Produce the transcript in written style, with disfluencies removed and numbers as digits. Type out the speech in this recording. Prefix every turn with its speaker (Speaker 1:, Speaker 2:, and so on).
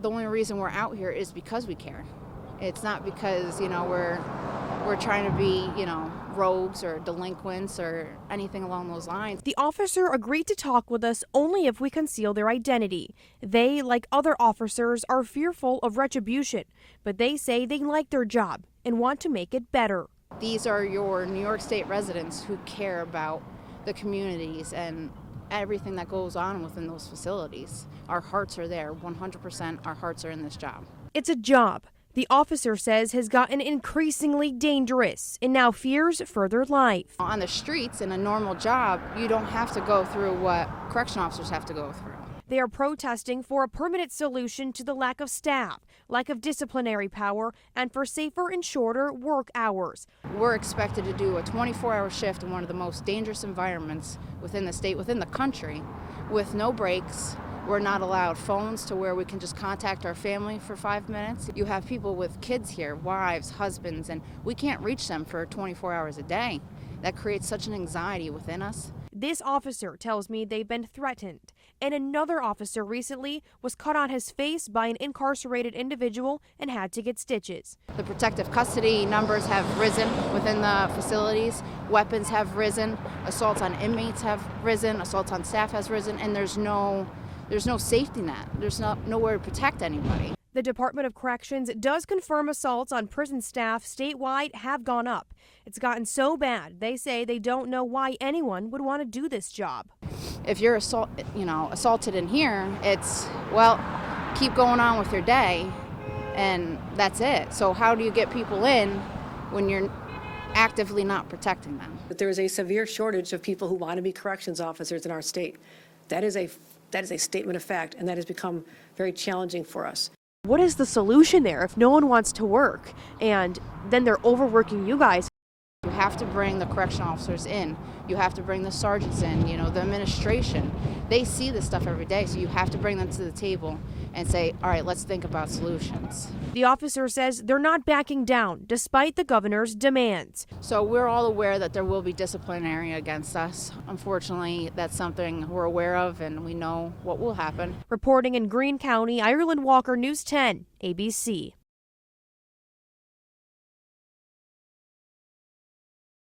Speaker 1: The only reason we're out here is because we care. It's not because, we're trying to be, rogues or delinquents or anything along those lines.
Speaker 2: The officer agreed to talk with us only if we conceal their identity. They, like other officers, are fearful of retribution, but they say they like their job and want to make it better.
Speaker 1: These are your New York State residents who care about the communities and everything that goes on within those facilities. Our hearts are there, 100% our hearts are in this job.
Speaker 2: It's a job the officer says has gotten increasingly dangerous and now fears further life.
Speaker 1: On the streets, in a normal job, you don't have to go through what correction officers have to go through.
Speaker 2: They are protesting for a permanent solution to the lack of staff, lack of disciplinary power, and for safer and shorter work hours.
Speaker 1: We're expected to do a 24-hour shift in one of the most dangerous environments within the state, within the country, with no breaks. We're not allowed phones to where we can just contact our family for 5 minutes. You have people with kids here, wives, husbands, and we can't reach them for 24 hours a day. That creates such an anxiety within us.
Speaker 2: This officer tells me they've been threatened, and another officer recently was cut on his face by an incarcerated individual and had to get stitches.
Speaker 1: The protective custody numbers have risen within the facilities. Weapons have risen. Assaults on inmates have risen. Assaults on staff has risen, and there's no safety net. There's nowhere to protect anybody.
Speaker 2: The Department of Corrections does confirm assaults on prison staff statewide have gone up. It's gotten so bad, they say they don't know why anyone would want to do this job.
Speaker 1: If you're assaulted in here, it's, keep going on with your day, and that's it. So how do you get people in when you're actively not protecting them?
Speaker 3: But there is a severe shortage of people who want to be corrections officers in our state. That is a statement of fact, and that has become very challenging for us.
Speaker 2: What is the solution there if no one wants to work and then they're overworking you guys?
Speaker 1: You have to bring the correction officers in. You have to bring the sergeants in, the administration. They see this stuff every day, so you have to bring them to the table and say, all right, let's think about solutions.
Speaker 2: The officer says they're not backing down despite the governor's demands.
Speaker 1: So we're all aware that there will be disciplinary against us. Unfortunately, that's something we're aware of and we know what will happen.
Speaker 2: Reporting in Greene County, Ireland Walker, News 10, ABC.